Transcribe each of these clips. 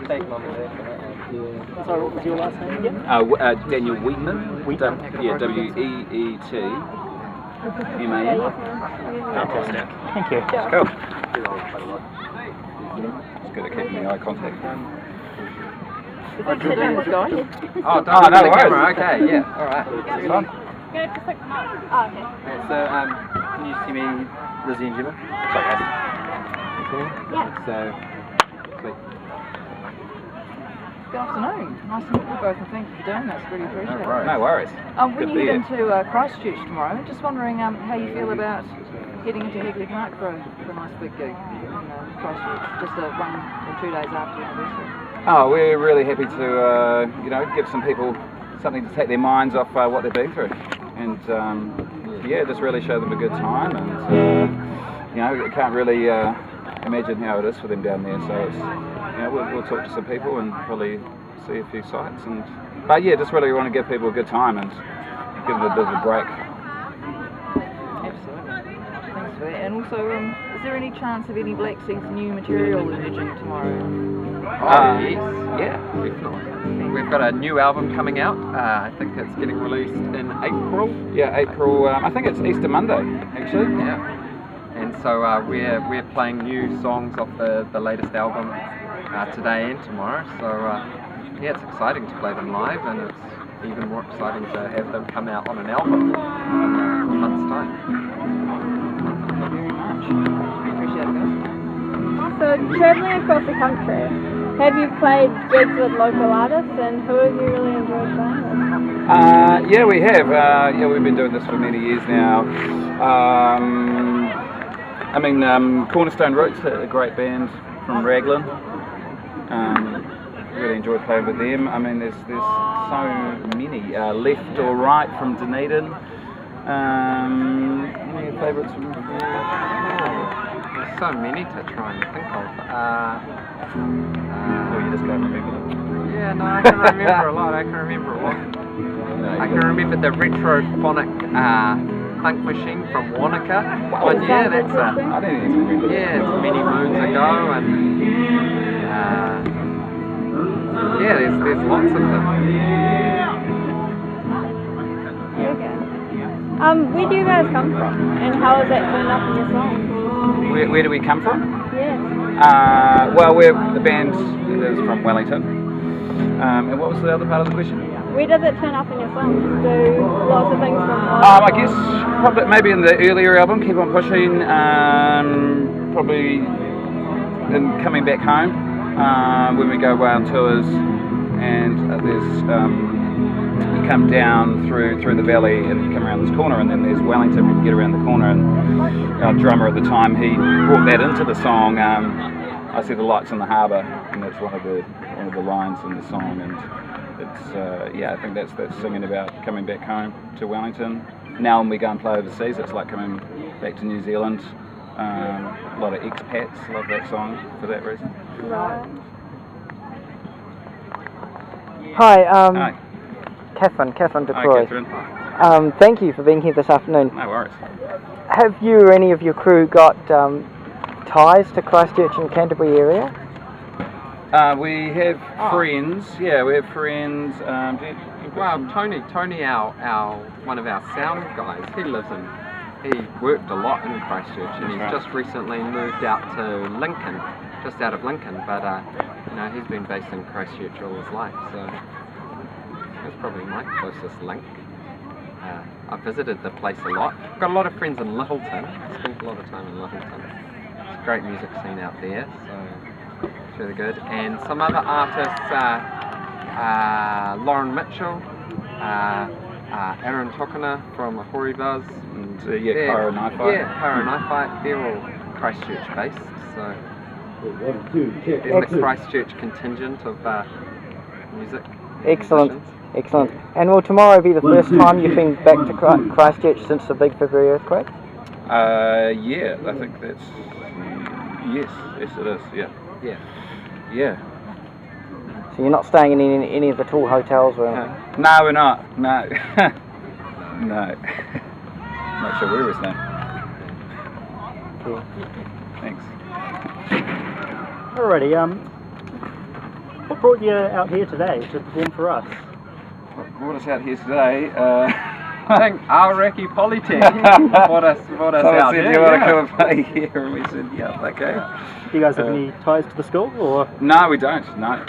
Thank Mum and Dad for that. Sorry, what was your last name again? Daniel Wheatman. Yeah, W-E-E-T-M-A-N. Fantastic. Thank you. Cool. It's good at keeping the eye contact. Oh, no worries. Okay, yeah, alright. It's fun. So, can you see me, Lizzie and Jimmy? Sorry, guys. Yeah. So, sweet. Good afternoon. Nice to meet you both, and thank you for doing this. Really appreciate it. No worries. When you head into Christchurch tomorrow, just wondering how you feel about heading into Hagley Park for a nice big gig in Christchurch, just 1 or 2 days after your anniversary. Oh, we're really happy to, give some people something to take their minds off what they've been through, and just really show them a good time. And you can't really imagine how it is for them down there. So it's, we'll talk to some people and probably see a few sites. But just really want to give people a good time and give them a bit of a break. Absolutely. Thanks for that. And also, is there any chance of any Black Seeds new material emerging tomorrow? Yes. Yeah, definitely. We've got a new album coming out. I think it's getting released in April. Yeah, April. I think it's Easter Monday, actually. Yeah. And so we're playing new songs off the latest album today and tomorrow. So it's exciting to play them live, and it's even more exciting to have them come out on an album in a month's time. Thank you very much. Appreciate it, guys. So, travelling across the country, have you played gigs with local artists, and who have you really enjoyed playing with? Yeah, we have. We've been doing this for many years now. Cornerstone Roots, a great band from Raglan. Really enjoyed playing with them. There's so many. Left or Right from Dunedin. Any favourites from There's so many to try and think of. you just can't remember them? Yeah, no, I can remember a lot. I can remember the retrophonic funk machine from Wanaka. One year, that's I don't even remember that. it's many moons ago, and there's lots of them. Okay. Where do you guys come from, and how is that turned up in your songs? Where do we come from? Yeah. The band is from Wellington. And what was the other part of the question? Where does it turn up in your songs? Do lots of things from I guess probably maybe in the earlier album, Keep On Pushing, probably in Coming Back Home, when we go away on tours, and there's you come down through the valley and you come around this corner, and then there's Wellington when you get around the corner, and our drummer at the time, he brought that into the song. I see the lights in the harbour, and that's one of the lines in the song, and it's I think that's singing about coming back home to Wellington. Now when we go and play overseas, it's like coming back to New Zealand. A lot of expats love that song for that reason. Right. Hi, Hi. Catherine Hi, DeCroy. Catherine. Thank you for being here this afternoon. No worries. Have you or any of your crew got ties to Christchurch and Canterbury area? We have friends. Yeah, we have friends. Well, Tony, our one of our sound guys, he worked a lot in Christchurch, and he's just recently moved out to Lincoln, just out of Lincoln, but he's been based in Christchurch all his life, so that's probably my closest link. I've visited the place a lot. Got a lot of friends in Littleton. Spent a lot of time in Littleton. It's a great music scene out there, so it's really good. And some other artists, Lauren Mitchell, Aaron Tokona from Horibuzz, and Kyra Knifei. Yeah, Kyra Knifei. They're all Christchurch based, so there's the Christchurch contingent of music. Excellent, musicians. excellent. And will tomorrow be the first time you've been back to Christchurch since the big February earthquake? Yeah, I think that's yes it is. Yeah. So you're not staying in any of the tall hotels or anything? No, we're not. No, no. Not sure where we're staying. Cool. Thanks. Alrighty, what brought you out here today to perform for us? What brought us out here today? I think Aoraki Polytechnic brought us Someone out said, here. "You want to come and play here?" And we said, "Yeah, okay." Do you guys have any ties to the school, or? No, we don't. No.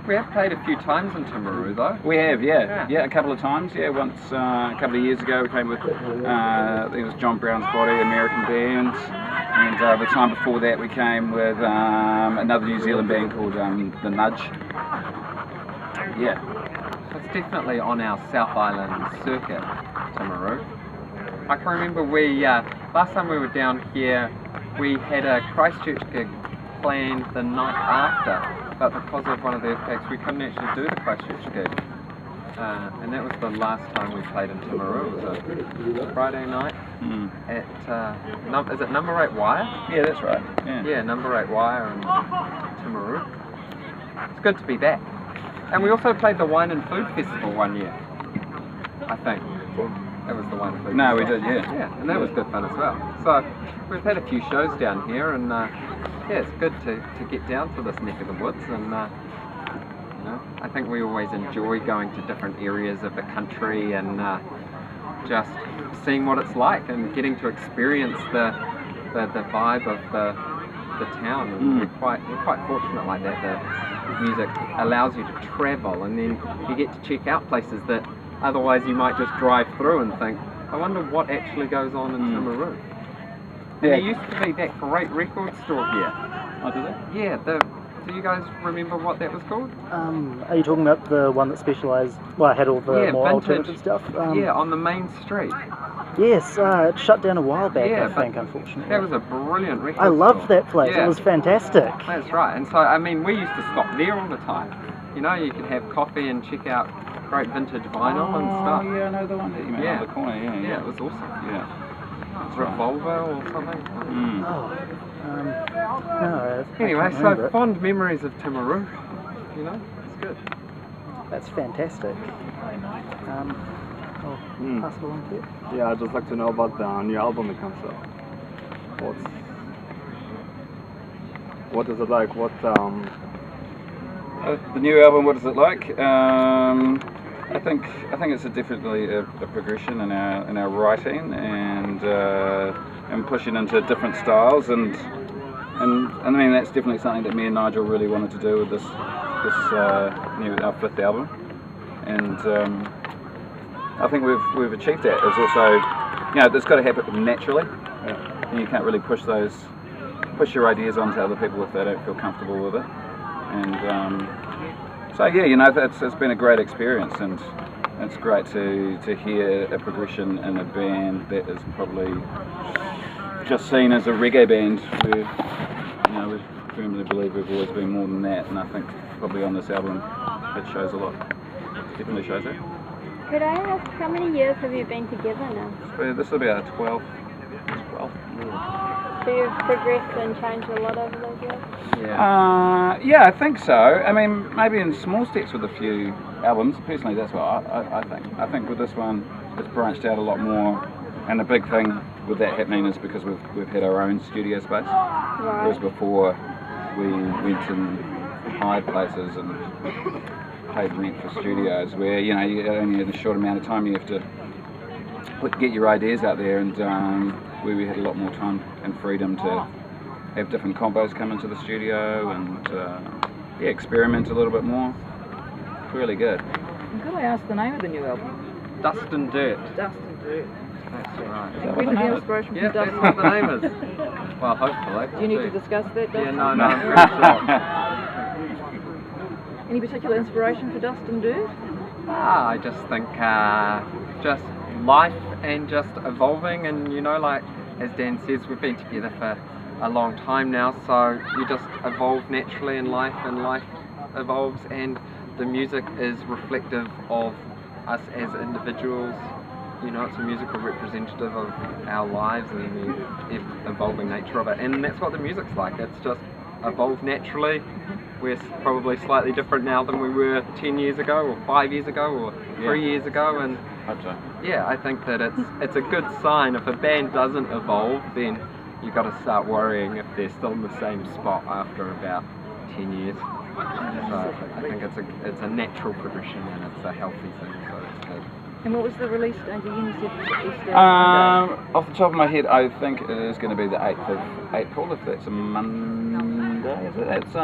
We have played a few times in Timaru though. We have, yeah, a couple of times. Yeah, once a couple of years ago we came with, I think it was John Brown's Body, American band, and the time before that we came with another New Zealand band called The Nudge. Yeah. It's definitely on our South Island circuit, Timaru. I can remember last time we were down here, we had a Christchurch gig planned the night after, but because of one of the earthquakes we couldn't actually do the Christchurch gig. And that was the last time we played in Timaru. It was a Friday night at, is it Number 8 Wire? Yeah, that's right. Yeah, Number 8 Wire in Timaru. It's good to be back. And we also played the Wine and Food Festival one year, I think. That was the Wine and Food Festival. No, we did, yeah. Yeah, and that was good fun as well. So we've had a few shows down here, and yeah, it's good to get down to this neck of the woods. And you know, I think we always enjoy going to different areas of the country and just seeing what it's like and getting to experience the vibe of the town. And we're quite fortunate like that. The music allows you to travel, and then you get to check out places that otherwise you might just drive through and think, I wonder what actually goes on in Timaru. There used to be that great record store here. Oh, did it? Yeah, do you guys remember what that was called? Are you talking about the one that specialised, had all the more vintage alternative stuff? Yeah, on the main street. Yes, it shut down a while back, Yeah, I think, unfortunately. That was a brilliant record I loved store. that place, Yeah. it was fantastic. That's right, and so, I mean, we used to stop there all the time. You know, you could have coffee and check out great vintage vinyl and stuff. Oh, yeah, I know the one that you meant on the corner, Yeah, it was awesome. Yeah. Revolver or something. No, Anyway, I can't so remember it. fond memories of Timaru. You know, it's good. That's fantastic. I'll pass it along to you. Yeah, I'd just like to know about the new album that comes out. What is it like? The new album, what is it like? I think it's definitely a progression in our writing and pushing into different styles and I mean that's definitely something that me and Nigel really wanted to do with this our fifth album, and I think we've achieved that. It's also, you know, it's got to happen naturally. And you can't really push your ideas onto other people if they don't feel comfortable with it. And so yeah, you know, it's been a great experience, and it's great to hear a progression in a band that is probably just seen as a reggae band. We firmly believe we've always been more than that, and I think probably on this album it shows a lot. Definitely shows it. Could I ask, how many years have you been together now? This will be our 12th. So you've progressed and changed a lot over those years? Yeah, I think so. I mean, maybe in small steps with a few albums. Personally, that's what I think. I think with this one, it's branched out a lot more, and the big thing with that happening is because we've had our own studio space. Right. Whereas before, we went and hired places and paid rent for studios, where you only in a short amount of time you have to get your ideas out there, and where we had a lot more time and freedom to have different combos come into the studio and experiment a little bit more. It's really good. Could I ask the name of the new album? Dust and Dirt. Dust and Dirt. That's right. Where did the inspiration from Yeah, Dust that's what the name is. Well, hopefully. Do you need to discuss that, Dust? Yeah, no, I'm pretty sure. Any particular inspiration for Dust and Dirt? I just think just life and just evolving, and like as Dan says, we've been together for a long time now, so you just evolve naturally in life, and life evolves, and the music is reflective of us as individuals. It's a musical representative of our lives and the evolving nature of it, and that's what the music's like. It's just evolved naturally. We're probably slightly different now than we were 10 years ago, or 5 years ago, or 3 years ago, and Hope so. yeah, I think that it's a good sign. If a band doesn't evolve, then you've got to start worrying if they're still in the same spot after about 10 years. So I think it's a natural progression and it's a healthy thing, so it's good. And what was the release date again? You said Easter Off the top of my head, I think it is going to be the 8th of April, if that's a Monday, is it? It's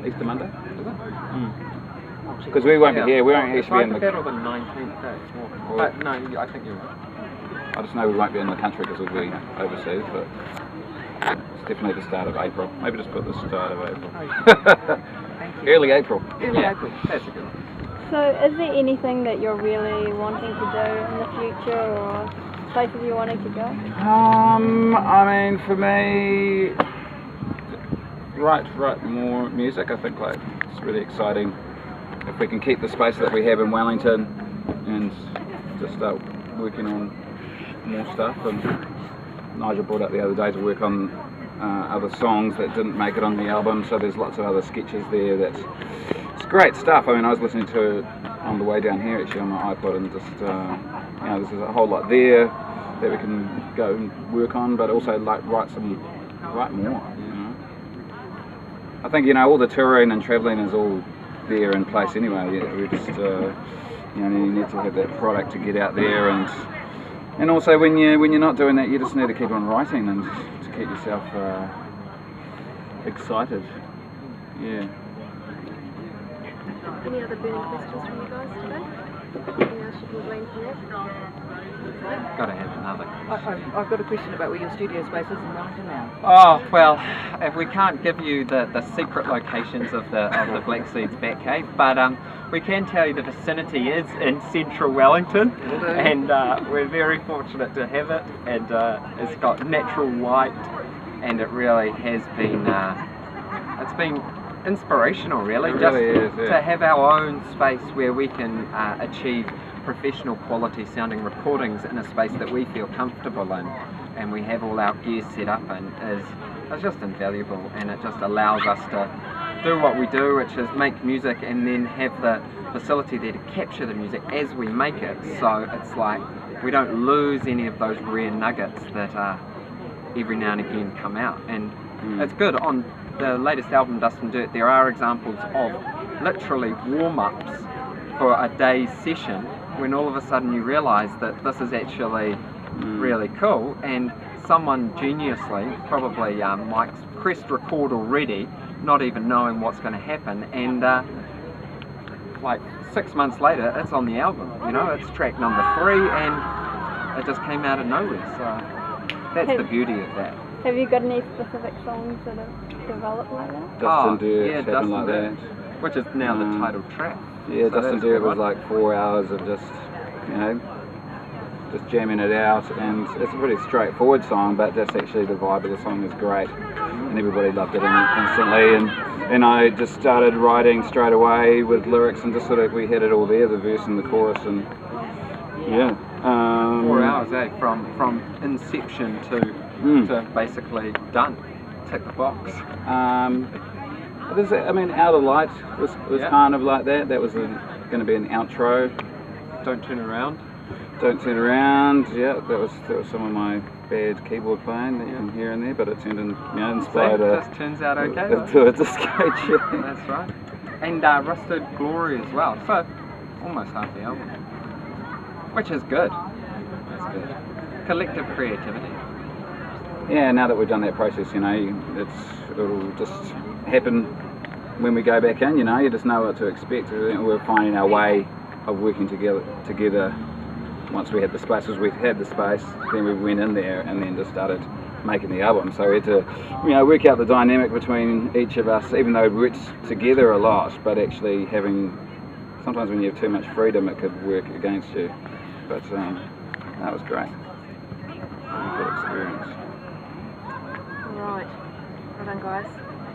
Easter Monday, is it? Because we won't be here, we won't actually be in the... It's or the 19th day, but no, I think you're right. I just know we won't be in the country because we'll be overseas, but it's definitely the start of April. Maybe just put the start of April. Early April. Early April, that's a good one. So is there anything that you're really wanting to do in the future or places you're wanting to go? I mean, for me, write more music. I think like it's really exciting if we can keep the space that we have in Wellington and just start working on more stuff. And Nigel brought up the other day to work on other songs that didn't make it on the album, so there's lots of other sketches there that it's great stuff. I mean, I was listening to it on the way down here actually on my iPod, and just there's a whole lot there that we can go and work on, but also like write more. I think all the touring and travelling is all there in place anyway. We just you need to have that product to get out there, and also when you're not doing that, you just need to keep on writing and to keep yourself excited. Yeah. Any other burning questions from you guys today? Anything else you can glean from that? Got to have another. I've got a question about where your studio space is in Wellington now. Oh well, if we can't give you the secret locations of the Black Seeds Batcave, but we can tell you the vicinity is in central Wellington, and we're very fortunate to have it. And it's got natural light, and it really has been it's been inspirational, really, to have our own space where we can achieve professional quality sounding recordings in a space that we feel comfortable in, and we have all our gear set up, and is just invaluable, and it just allows us to do what we do, which is make music and then have the facility there to capture the music as we make it, so it's like we don't lose any of those rare nuggets that every now and again come out. And it's good. On the latest album, Dust and Dirt, there are examples of literally warm-ups for a day's session when all of a sudden you realise that this is actually really cool, and someone geniusly probably Mike's pressed record already, not even knowing what's going to happen, and like 6 months later it's on the album, it's track number 3 and it just came out of nowhere, so that's the beauty of that. Have you got any specific songs that have developed like that? Dust and Dirt, yeah, Dust and Dirt, which is now the title track. Yeah, so Dust and Dirt was like 4 hours of just jamming it out, and it's a pretty straightforward song, but that's actually the vibe of the song is great, and everybody loved it instantly, and I just started writing straight away with lyrics, and just we had it all there, the verse and the chorus, and 4 hours, from inception to basically done, tick the box. Out of Light was kind of like that. That was going to be an outro. Don't Turn Around. Don't Turn Around. Yeah, that was some of my bad keyboard playing here and there, but it turned inspired. It just turns out okay. To a disco tune. That's right. And Rusted Glory as well. So almost half the album, which is good. That's good. Collective creativity. Yeah, now that we've done that process, it'll just happen when we go back in. You just know what to expect. We're finding our way of working together. Once we had the space, as we had the space, then we went in there and then just started making the album. So we had to, work out the dynamic between each of us, even though we worked together a lot, but actually sometimes when you have too much freedom, it could work against you. But that was great. Good experience. Right. Well done, guys.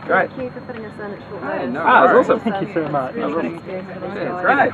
Great. Thank you for fitting us in at short notice. No it was awesome. Thank you so much. Really good experience for those guys. Great.